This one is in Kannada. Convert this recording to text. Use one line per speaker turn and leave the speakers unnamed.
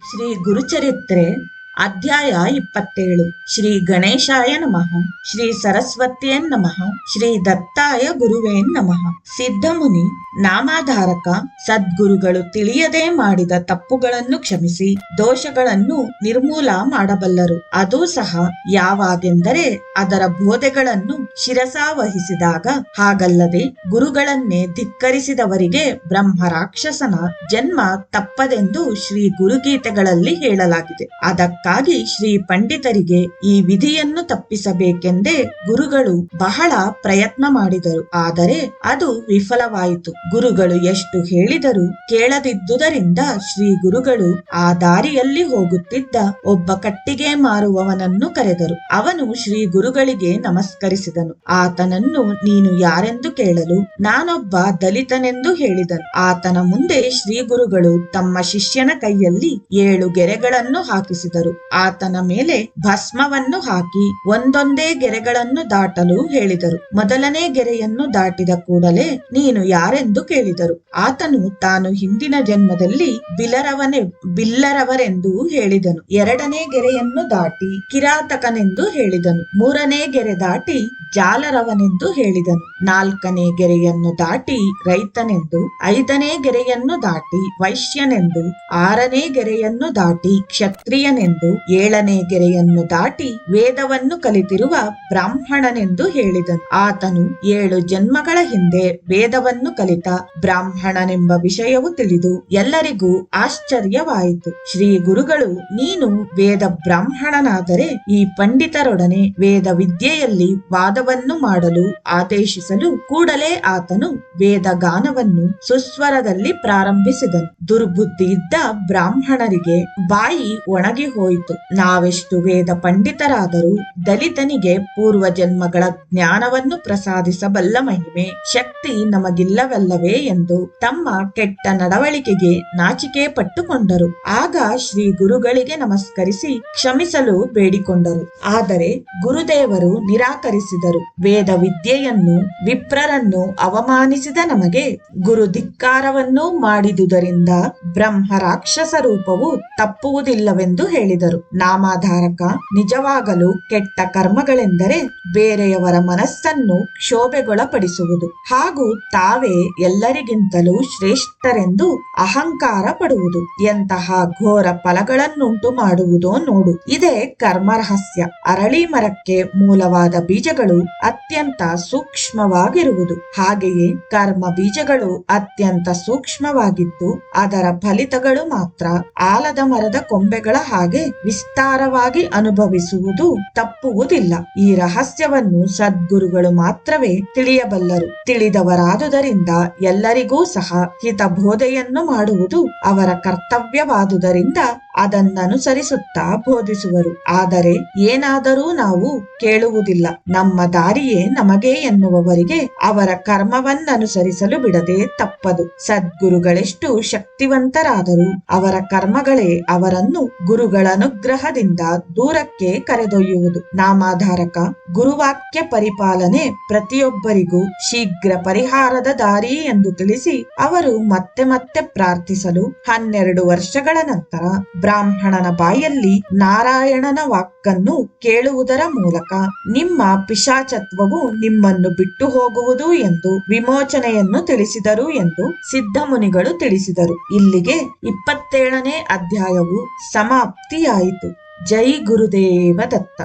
ಶ್ರೀ ಗುರುಚರಿತ್ರೆ ಅಧ್ಯಾಯ 27. ಶ್ರೀ ಗಣೇಶಾಯ ನಮಃ. ಶ್ರೀ ಸರಸ್ವತಿಯೇ ನಮಃ. ಶ್ರೀ ದತ್ತಾಯ ಗುರುವೇ ನಮಃ. ಸಿದ್ಧಮುನಿ ನಾಮಾಧಾರಕ ಸದ್ಗುರುಗಳು ತಿಳಿಯದೆ ಮಾಡಿದ ತಪ್ಪುಗಳನ್ನು ಕ್ಷಮಿಸಿ ದೋಷಗಳನ್ನು ನಿರ್ಮೂಲ ಮಾಡಬಲ್ಲರು. ಅದೂ ಸಹ ಯಾವಾಗೆಂದರೆ ಅದರ ಬೋಧೆಗಳನ್ನು ಶಿರಸಾವಹಿಸಿದಾಗ. ಹಾಗಲ್ಲದೆ ಗುರುಗಳನ್ನೇ ಧಿಕ್ಕರಿಸಿದವರಿಗೆ ಬ್ರಹ್ಮ ರಾಕ್ಷಸನ ಜನ್ಮ ತಪ್ಪದೆಂದು ಶ್ರೀ ಗುರುಗೀತೆಗಳಲ್ಲಿ ಹೇಳಲಾಗಿದೆ. ಅದಕ್ಕಾಗಿ ಶ್ರೀ ಪಂಡಿತರಿಗೆ ಈ ವಿಧಿಯನ್ನು ತಪ್ಪಿಸಬೇಕೆಂದೇ ಗುರುಗಳು ಬಹಳ ಪ್ರಯತ್ನ ಮಾಡಿದರು. ಆದರೆ ಅದು ವಿಫಲವಾಯಿತು. ಗುರುಗಳು ಎಷ್ಟು ಹೇಳಿದರೂ ಕೇಳದಿದ್ದುದರಿಂದ ಶ್ರೀ ಗುರುಗಳು ಆ ದಾರಿಯಲ್ಲಿ ಹೋಗುತ್ತಿದ್ದ ಒಬ್ಬ ಕಟ್ಟಿಗೆ ಮಾರುವವನನ್ನು ಕರೆದರು. ಅವನು ಶ್ರೀ ಗುರುಗಳಿಗೆ ನಮಸ್ಕರಿಸಿದನು. ಆತನನ್ನು ನೀನು ಯಾರೆಂದು ಕೇಳಲು ನಾನೊಬ್ಬ ದಲಿತನೆಂದು ಹೇಳಿದನು. ಆತನ ಮುಂದೆ ಶ್ರೀ ಗುರುಗಳು ತಮ್ಮ ಶಿಷ್ಯನ ಕೈಯಲ್ಲಿ 7 ಗೆರೆಗಳನ್ನು ಹಾಕಿಸಿದರು. ಆತನ ಮೇಲೆ ಭಸ್ಮವನ್ನು ಹಾಕಿ ಒಂದೊಂದೇ ಗೆರೆಗಳನ್ನು ದಾಟಲು ಹೇಳಿದರು. ಮೊದಲನೇ ಗೆರೆಯನ್ನು ದಾಟಿದ ಕೂಡಲೇ ನೀನು ಯಾರೆಂದು ಕೇಳಿದರು. ಆತನು ತಾನು ಹಿಂದಿನ ಜನ್ಮದಲ್ಲಿ ಬಿಲ್ಲರವರೆಂದು ಹೇಳಿದನು. 2ನೇ ಗೆರೆಯನ್ನು ದಾಟಿ ಕಿರಾತಕನೆಂದು ಹೇಳಿದನು. 3ನೇ ಗೆರೆ ದಾಟಿ ಜಾಲರವನೆಂದು ಹೇಳಿದನು. 4ನೇ ಗೆರೆಯನ್ನು ದಾಟಿ ರೈತನೆಂದು, 5ನೇ ಗೆರೆಯನ್ನು ದಾಟಿ ವೈಶ್ಯನೆಂದು, 6ನೇ ಗೆರೆಯನ್ನು ದಾಟಿ ಕ್ಷತ್ರಿಯನೆಂದು, 7ನೇ ಗೆರೆಯನ್ನು ದಾಟಿ ವೇದವನ್ನು ಕಲಿತಿರುವ ಬ್ರಾಹ್ಮಣನೆಂದು ಹೇಳಿದನು. ಆತನು 7 ಜನ್ಮಗಳ ಹಿಂದೆ ವೇದವನ್ನು ಕಲಿತ ಬ್ರಾಹ್ಮಣನೆಂಬ ವಿಷಯವು ತಿಳಿದು ಎಲ್ಲರಿಗೂ ಆಶ್ಚರ್ಯವಾಯಿತು. ಶ್ರೀ ಗುರುಗಳು ನೀನು ವೇದ ಬ್ರಾಹ್ಮಣನಾದರೆ ಈ ಪಂಡಿತರೊಡನೆ ವೇದ ವಿದ್ಯೆಯಲ್ಲಿ ವಾದವನ್ನು ಮಾಡಲು ಆದೇಶಿಸಲು ಕೂಡಲೇ ಆತನು ವೇದ ಗಾನವನ್ನು ಸುಸ್ವರದಲ್ಲಿ ಪ್ರಾರಂಭಿಸಿದನು. ದುರ್ಬುದ್ಧಿ ಇದ್ದ ಬ್ರಾಹ್ಮಣರಿಗೆ ಬಾಯಿ ಒಣಗಿ ಹೋಯಿತು. ನಾವೆಷ್ಟು ವೇದ ಪಂಡಿತರಾದರೂ ದಲಿತನಿಗೆ ಪೂರ್ವ ಜನ್ಮಗಳ ಜ್ಞಾನವನ್ನು ಪ್ರಸಾದಿಸಬಲ್ಲ ಮಹಿಮೆ ಶಕ್ತಿ ನಮಗಿಲ್ಲವಲ್ಲವೇ ಎಂದು ತಮ್ಮ ಕೆಟ್ಟ ನಡವಳಿಕೆಗೆ ನಾಚಿಕೆ ಪಟ್ಟುಕೊಂಡರು. ಆಗ ಶ್ರೀ ಗುರುಗಳಿಗೆ ನಮಸ್ಕರಿಸಿ ಕ್ಷಮಿಸಲು ಬೇಡಿಕೊಂಡರು. ಆದರೆ ಗುರುದೇವರು ನಿರಾಕರಿಸಿದರು. ವೇದ ವಿದ್ಯೆಯನ್ನು ವಿಪ್ರರನ್ನು ಅವಮಾನಿಸಿದ ನಮಗೆ ಗುರು ಧಿಕ್ಕಾರವನ್ನು ಮಾಡಿದುದರಿಂದ ಬ್ರಹ್ಮ ರಾಕ್ಷಸ ರೂಪವು ತಪ್ಪುವುದಿಲ್ಲವೆಂದು ಹೇಳಿದರು. ನಾಮಾಧಾರಕ ನಿಜವಾಗಲು ಕೆಟ್ಟ ಕರ್ಮಗಳೆಂದರೆ ಬೇರೆಯವರ ಮನಸ್ಸನ್ನು ಕ್ಷೋಭೆಗೊಳಪಡಿಸುವುದು ಹಾಗೂ ತಾವೇ ಎಲ್ಲರಿಗಿಂತಲೂ ಶ್ರೇಷ್ಠರೆಂದು ಅಹಂಕಾರ ಪಡುವುದು. ಎಂತಹ ಘೋರ ಫಲಗಳನ್ನುಂಟು ಮಾಡುವುದೋ ನೋಡು. ಇದೇ ಕರ್ಮ ರಹಸ್ಯ. ಅರಳಿ ಮರಕ್ಕೆ ಮೂಲವಾದ ಬೀಜಗಳು ಅತ್ಯಂತ ಸೂಕ್ಷ್ಮವಾಗಿರುವುದು. ಹಾಗೆಯೇ ಕರ್ಮ ಬೀಜಗಳು ಅತ್ಯಂತ ಸೂಕ್ಷ್ಮವಾಗಿದ್ದು ಅದರ ಫಲಿತಗಳು ಮಾತ್ರ ಆಲದ ಮರದ ಕೊಂಬೆಗಳ ಹಾಗೆ ವಿಸ್ತಾರವಾಗಿ ಅನುಭವಿಸುವುದು ತಪ್ಪುವುದಿಲ್ಲ. ಈ ರಹಸ್ಯವನ್ನು ಸದ್ಗುರುಗಳು ಮಾತ್ರವೇ ತಿಳಿಯಬಲ್ಲರು. ತಿಳಿದವರಾದುದರಿಂದ ಎಲ್ಲರಿಗೂ ಸಹ ಹಿತಬೋಧೆಯನ್ನು ಮಾಡುವುದು ಅವರ ಕರ್ತವ್ಯವಾದುದರಿಂದ ಅದನ್ನನುಸರಿಸುತ್ತಾ ಬೋಧಿಸುವರು. ಆದರೆ ಏನಾದರೂ ನಾವು ಕೇಳುವುದಿಲ್ಲ, ನಮ್ಮ ದಾರಿಯೇ ನಮಗೆ ಎನ್ನುವವರಿಗೆ ಅವರ ಕರ್ಮವನ್ನನುಸರಿಸಲು ಬಿಡದೆ ತಪ್ಪದು. ಸದ್ಗುರುಗಳೆಷ್ಟು ಶಕ್ತಿವಂತರಾದರೂ ಅವರ ಕರ್ಮಗಳೇ ಅವರನ್ನು ಗುರುಗಳ ಅನುಗ್ರಹದಿಂದ ದೂರಕ್ಕೆ ಕರೆದೊಯ್ಯುವುದು. ನಾಮಾಧಾರಕ ಗುರುವಾಕ್ಯ ಪರಿಪಾಲನೆ ಪ್ರತಿಯೊಬ್ಬರಿಗೂ ಶೀಘ್ರ ಪರಿಹಾರದ ದಾರಿ ಎಂದು ತಿಳಿಸಿ ಅವರು ಮತ್ತೆ ಮತ್ತೆ ಪ್ರಾರ್ಥಿಸಲು 12 ವರ್ಷಗಳ ನಂತರ ಬ್ರಾಹ್ಮಣನ ಬಾಯಲ್ಲಿ ನಾರಾಯಣನ ವಾಕ್ಕನ್ನು ಕೇಳುವುದರ ಮೂಲಕ ನಿಮ್ಮ ಪಿಶಾಚತ್ವವು ನಿಮ್ಮನ್ನು ಬಿಟ್ಟು ಹೋಗುವುದು ಎಂದು ವಿಮೋಚನೆಯನ್ನು ತಿಳಿಸಿದರು ಎಂದು ಸಿದ್ಧಮುನಿಗಳು ತಿಳಿಸಿದರು. ಇಲ್ಲಿಗೆ 27ನೇ ಅಧ್ಯಾಯವು ಸಮಾಪ್ತಿಯಾಯಿತು. ಜೈ ಗುರುದೇವ ದತ್ತ.